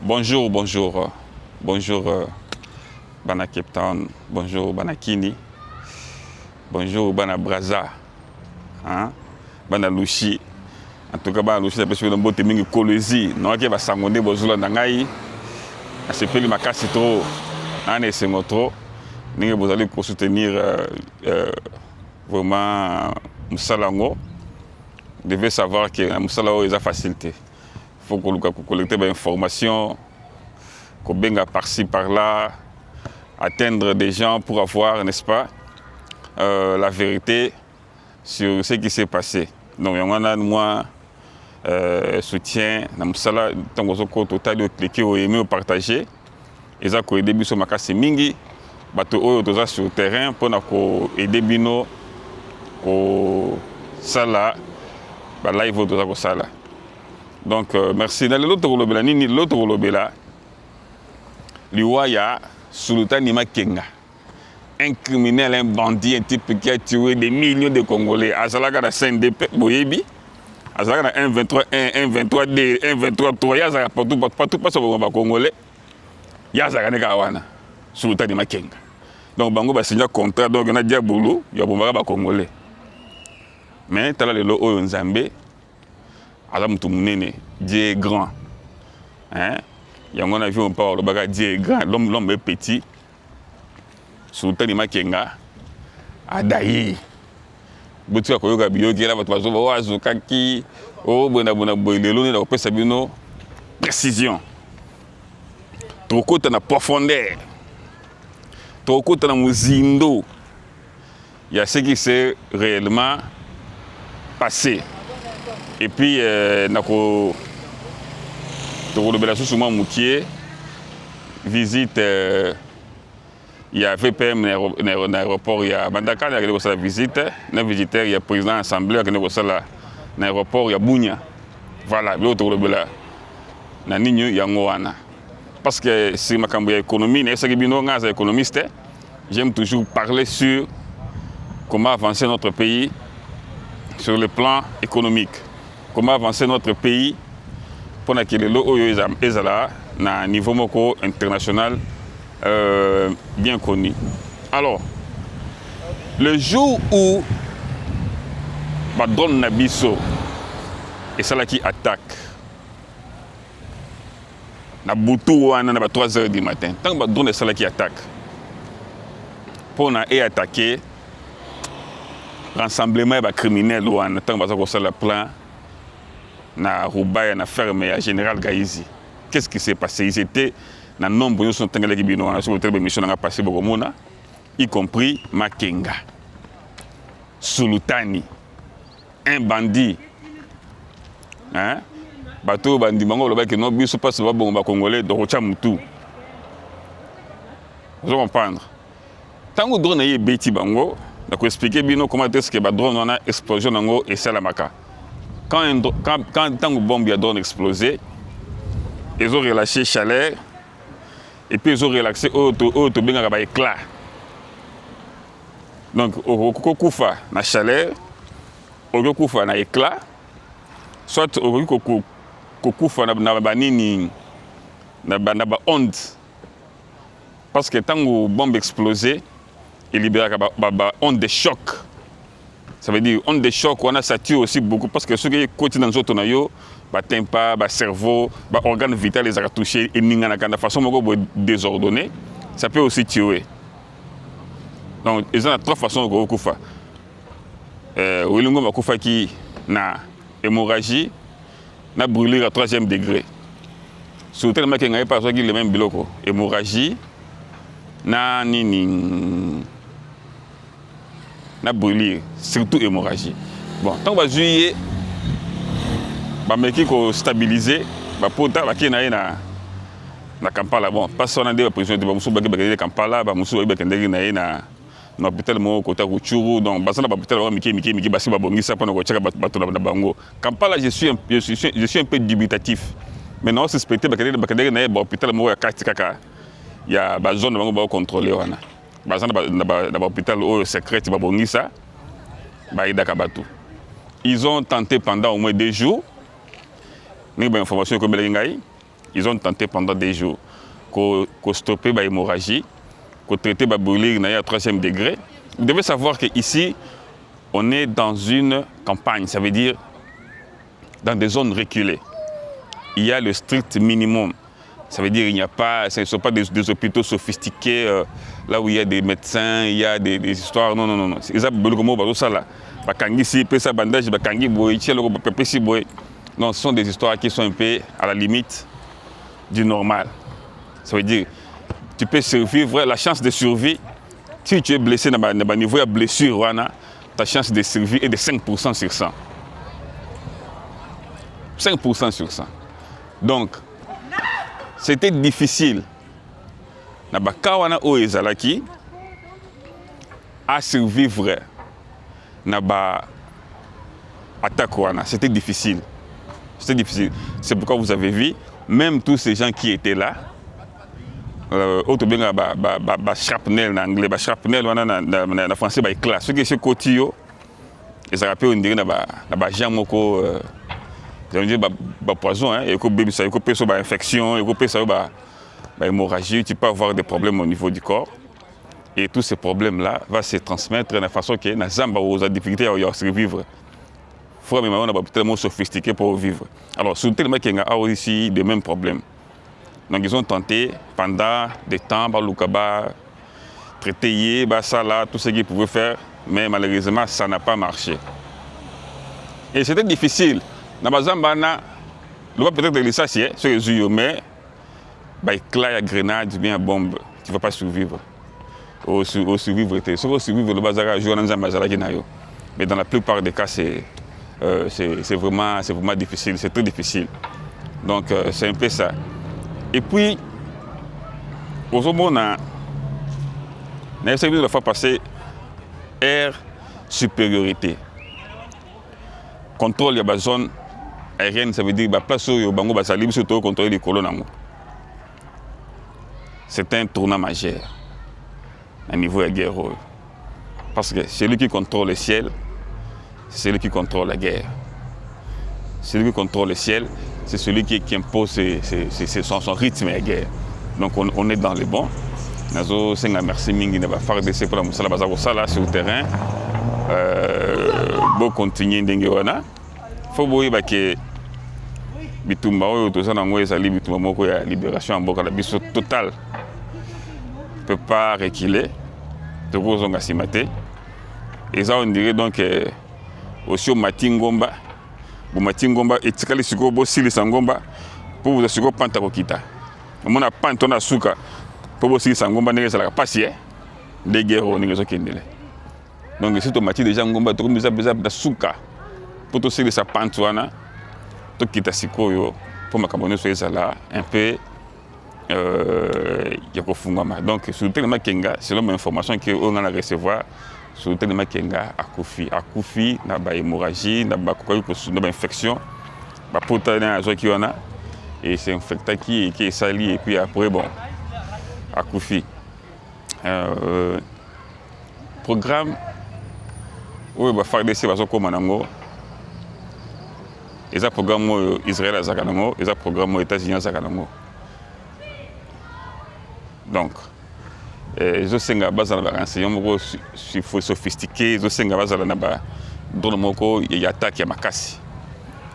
Bonjour, bonjour. Bonjour, Bana Cape Town. Bonjour, Bana Kini. Bonjour, Bana Braza. Hein? Bana Lushi. En tout cas, Bana Lushi, c'est parce que nous avons été colosi. Nous avons sangoné Bozula Nangai. C'est fait le macassi trop. Nous avons trop. Nous allons soutenir vraiment Moussalango. Vous devez savoir que Moussalango est facilité. Il faut qu'on collecte des informations, qu'on benga par-ci, par-là, atteindre des gens pour avoir, n'est-ce pas, la vérité sur ce qui s'est passé. Donc, on a moi soutien, Namsala, tant qu'on a total de cliquer, ou aimer, ou partager. Et ça, au début, sur ma casse mingi, bateau au sur le terrain pour aider bino, au sala, live au sala. Donc, merci. Dans l'autre rolobela, ni l'autre rolobela, l'Iwaya, Sultan Nima Kenga. Un criminel, un bandit, un type qui a tué des millions de Congolais. Azalaga da CNDP, Boyebi. Azalaga da 1-23, 1-23D, 1-23-3. Yazaka partout, pas sur le Congolais. Yazaka Nekawana, Sultan Nima Kenga. Donc, Bango va signer un contrat, donc on a dit à Boulou, il y a un Congolais. Mais, tu as le lot Nzambe. Dieu est grand. Hein? Il y a un vu on parle de Dieu est grand, l'homme est petit. Sultan Nima Kenga, Adaï. Butu ya koyoka biyoki la batwazo ba azukaki o bona boilelo ne la pesa bino précision. Tokota na profondeur. Tokota na muzindo. Il y a ce qui s'est réellement passé. Et puis, nako sous moi moutier visite il y a VPM dans l'aéroport il y a Bandaka il y a la visite na visiteur il y a président de l'assemblée qui est dans l'aéroport il y a Bunya voilà l'autre rebela na ninyo yango wana parce que c'est ma cambo économie et ça qui bino ngaza économiste j'aime toujours parler sur comment avancer notre pays sur le plan économique. Comment avancer notre pays pour que les lots soient à un niveau international bien connu. Alors, le jour où Badron Nabiso et celle qui attaque, na Boutou à 3h du matin, tant que Badron est celle qui attaque, pour attaquer, rassemblement criminel ou en tant que le plan na Roubaï na ferme à Général Gaïzi. Qu'est-ce qui s'est passé? Ils étaient dans nombre de gens qui ont sur le mission passé beaucoup y compris Makenga, Sultani, un bandit. Hein? Bateau bandit bango le qui non biso pas bon bomba congolais de Rocha Moutou. Vous comprendre? Tant que drone est bêti bango, donc expliquer bien comment est-ce que drone on a explosion nango et salamaka. Quand tant que bombe a drone explosé, ils ont relâché chaleur et puis ils ont relaxé au bien éclat. Donc au kufa na chaleur, au kufa na éclat, soit au kufa na banini na onde. Parce que tant que bombe explosé, il libère une onde de choc. Ça veut dire onde de choc, on a saturé aussi beaucoup parce que ceux qui continuent dans les autres nayo, tempa, cerveau, organes vitaux les a touchés et de façon désordonnée, ça peut aussi tuer. Donc ils ont trois façons de kufa. Wilungo makufa qui na hémorragie, na brûlure à 3e degré. Surtout les mecs qui n'ont pas le même bloc, hémorragie, na nini. Na brûlure, surtout hémorragie. Bon, tant que va juillet, ba meki ko stabiliser, ba pota ba kina na Kampala. Bon, pas on a des prisonniers de musu ba ke Kampala, ba musu ba kendeli na hôpital mo kota Ruchuru, donc basana ba hôpital miki basi ba bongisa pour ko cheka bato na bango. Kampala, je suis un peu dubitatif. Maintenant, suspecté ba kendeli na hôpital mo ya Katikaka. Il y a ba zone bango ba contrôler wana. Dans l'hôpital secret, ils ont tenté pendant au moins 2 jours. Nous avons information comme ils ont tenté pendant des jours qu'on stopper l'hémorragie, qu'on traiter la brûlure à 3e degré. Vous devez savoir qu'ici, on est dans une campagne, ça veut dire dans des zones reculées. Il y a le strict minimum. Ça veut dire qu'il n'y a pas, ce ne sont pas des hôpitaux sophistiqués, là où il y a des médecins, il y a des histoires. Non, non, non. C'est ça, non, ce sont des histoires qui sont un peu à la limite du normal. Ça veut dire tu peux survivre, la chance de survie, si tu es blessé dans le niveau de blessure, ta chance de survie est de 5% sur 100. 5% sur 100. Donc, c'était difficile à survivre dans l'attaque. C'était difficile. C'était difficile. C'est pourquoi vous avez vu, même tous ces gens qui étaient là, shrapnel en anglais, shrapnel en français, classe. Ce qui est ce côté, et ça rappelle, on dirait, poison, il y a infection, il y a hémorragie, tu peux avoir des problèmes au niveau du corps. Et tous ces problèmes-là vont se transmettre de la façon que les gens ont des difficultés à survivre. Il faut être tellement sophistiqué pour vivre. Alors, sur le terrain, il y a aussi les mêmes problèmes. Donc, ils ont tenté pendant des temps, traiter, tout ce qu'ils pouvaient faire, mais malheureusement, ça n'a pas marché. Et c'était difficile. Dans le peut-être que ça, c'est sur les yeux, mais éclat, grenade, bien bombe, tu ne vas pas survivre. Au survivre, mais dans la plupart des cas, c'est vraiment difficile, c'est très difficile. Donc, c'est un peu ça. Et puis, aujourd'hui, on a essayé de la fois passée air supériorité. Contrôle, il y a une zone aérienne, ça veut dire place où il y a un contrôle des colonnes. C'est un tournant majeur à niveau de la guerre. Parce que celui qui contrôle le ciel, c'est celui qui contrôle la guerre. Celui qui contrôle le ciel, c'est celui qui impose son rythme de la guerre. Donc on est dans le bon. Nazo senga merci mingi na ba FARDC pour la musala bazako sala sur le terrain. Bon continuer ndenge wana. Faut boye ba ke bitumba oyo tozana ngo ezali bitumba moko ya libération en boka la biso total. Peut pas reculer. Tozonga simate. Et ça on dirait donc aussi au Matingomba. Au Matingomba etikali siko bo sili sangomba pour vous assurer panta kokita. On a panta na suka. Pour aussi sangomba n'est pas passé des guerres au niveau kendele. Donc si tu mati déjà ngomba to bisa da suka pour to sili sa pantuana to kita sikoyo pour makambono so ezala un peu yakofungama. Donc sur tellement kenga selon mes informations que on a recevoir sur tellement kenga akufi na ba hémorragie na ba infection ba potana zo ki ona et c'est infecté qui est sali et puis après bon akufi programme où va faire des sévations comme nango et ça programme Israël azaka nango et ça programme États-Unis azaka nango. Donc je sais que bazala ba renseignement sophistiqué, je sais que bazala na ba drone moko y attaque ya makasi.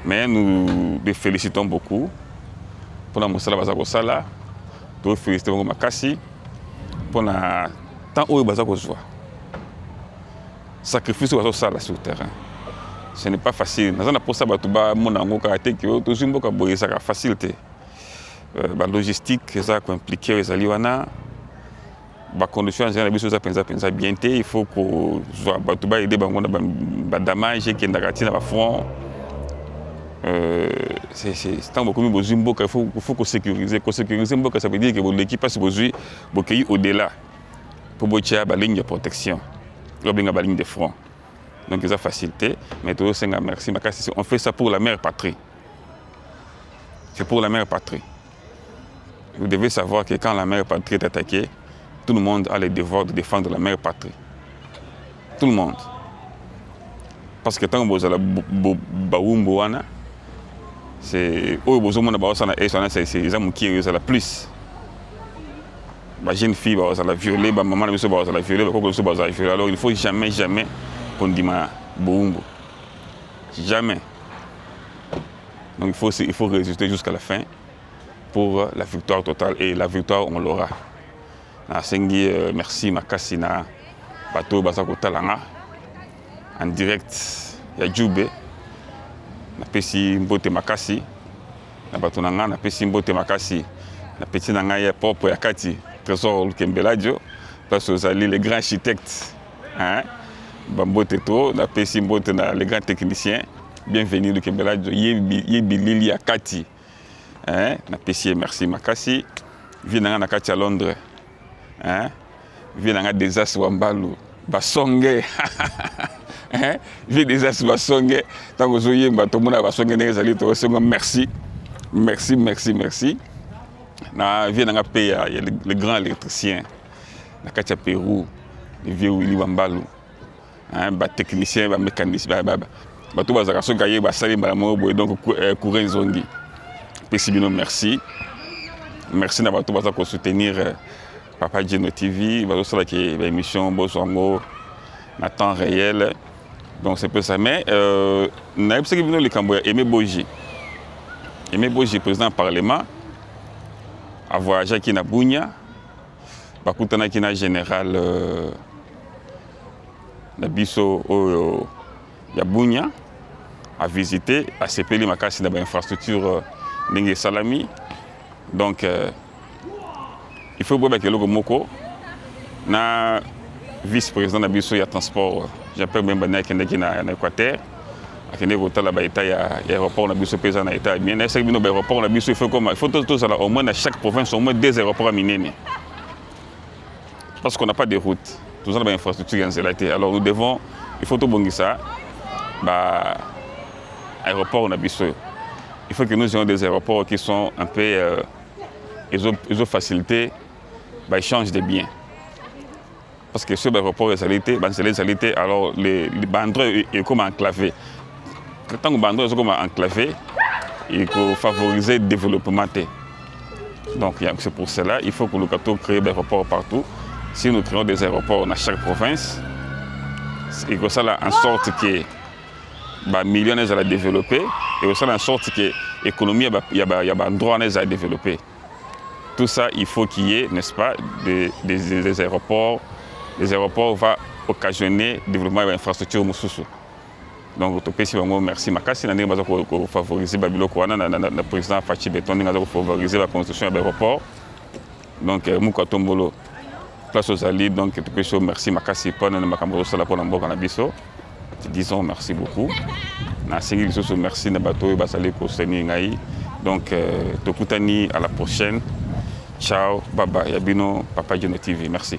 Mais nous les félicitons beaucoup pour la musala bazako sala. Nous félicitons makasi pour la temps où bazako joie. Sacrifice bazako sala sur le terrain. Ce n'est pas facile. Nous avons pour ça batuba monango karaté que tout zimbo ka boye ça facilité. La logistique, ça compliqué les aliwana. La condition en général, bien il faut que tu aider les dommages qui sont dans le front. C'est tant beaucoup de zimbo qu'il faut sécuriser. Sécuriser, ça veut dire que l'équipe passe au-delà pour la ligne de protection, la ligne de front. Donc, ça facilité. Mais tout ça, merci. On fait ça pour la mère patrie. C'est pour la mère patrie. Vous devez savoir que quand la mère patrie est attaquée, tout le monde a le devoir de défendre la mère patrie. Tout le monde. Parce que tant que vous avez c'est oyo bozomona baosala esana c'est eza mokie ezala plus jeune fille bazala violée maman na biso bazala violée bakoko biso bazala violée. Alors il faut jamais kondima boumbo, jamais. Donc il faut résister jusqu'à la fin pour la victoire totale, et la victoire on l'aura. Nasengi merci makasi na bato bazako talanga en direct ya Djoubé. Napesi mbote makasi na bato nanga, napesi mbote makasi na petit nanga ya propre ya kati Trésor Lukembeladio, parce que les grands architectes, hein, bambote to, napesi mbote na les grands techniciens. Bienvenue Lukembeladio, yebi lili ya kati, hein, napesi merci makasi. Vi nanga na kati à Londres, hein, vi nanga désastre wambalu basonge. Vie des as basonge tant que zoye bato mona basonge nezali to songa merci na vie nanga pe ya le grand électricien na katia Pérou le vieux Willy Wambalu, hein, ba technicien ba mécanicien bato bazaka songa ye basali ba mo boy donc courant zongi pesi bino merci na bato bazako soutenir Papa Djeno TV bazo sala ki ba émission bosongo na temps réel. Donc c'est peu ça. Mais n'a pas vu le Cambodge, Aimé Boji, président du Parlement, a voyagé à Kinabounia, Bakutana Kina général Nabiso Yabounia, a visité, a CPL Makasi dans l'infrastructure Nengue Salami. Donc il faut voir que le Moko na vice-président Nabiso ya transport. J'appelle même Bana Kendeki en Équateur. À Kendeki au Tala Baïta, il y a aéroport, on a besoin de paysans à l'État. Mais il y a un aéroport, on a besoin de faire au moins dans chaque province, au moins 2 aéroports à miner. Parce qu'on n'a pas de route. Tout ça, l'infrastructure est en alors nous devons, il faut tout bon ça. Aéroport, on a besoin. Il faut que nous ayons des aéroports qui sont un peu, ils ont facilité l'échange des biens. Parce que sur l'aéroport des salités, alors les bandres sont comme enclavés. Tant que les bandres sont comme enclavés, il faut favoriser le développement. Donc c'est pour cela qu'il faut que nous créions des aéroports partout. Si nous créons des aéroports dans chaque province, il faut faire en sorte que les millionnaires soient développés, et aussi en sorte que l'économie soit droit à développer. Tout ça, il faut qu'il y ait, n'est-ce pas, des aéroports. Les aéroports vont occasionner le développement de l'infrastructure. Donc, merci. Makasi, nous avons favorisé le président Fachi Beton, nous avons favorisé la construction de l'aéroport. Donc, Moukatombolo, place aux alliés. Donc, merci. Makasi, disons merci beaucoup. Merci. Donc, à la prochaine. Ciao, bye bye. Yabino, Papa Djeno TV. Merci.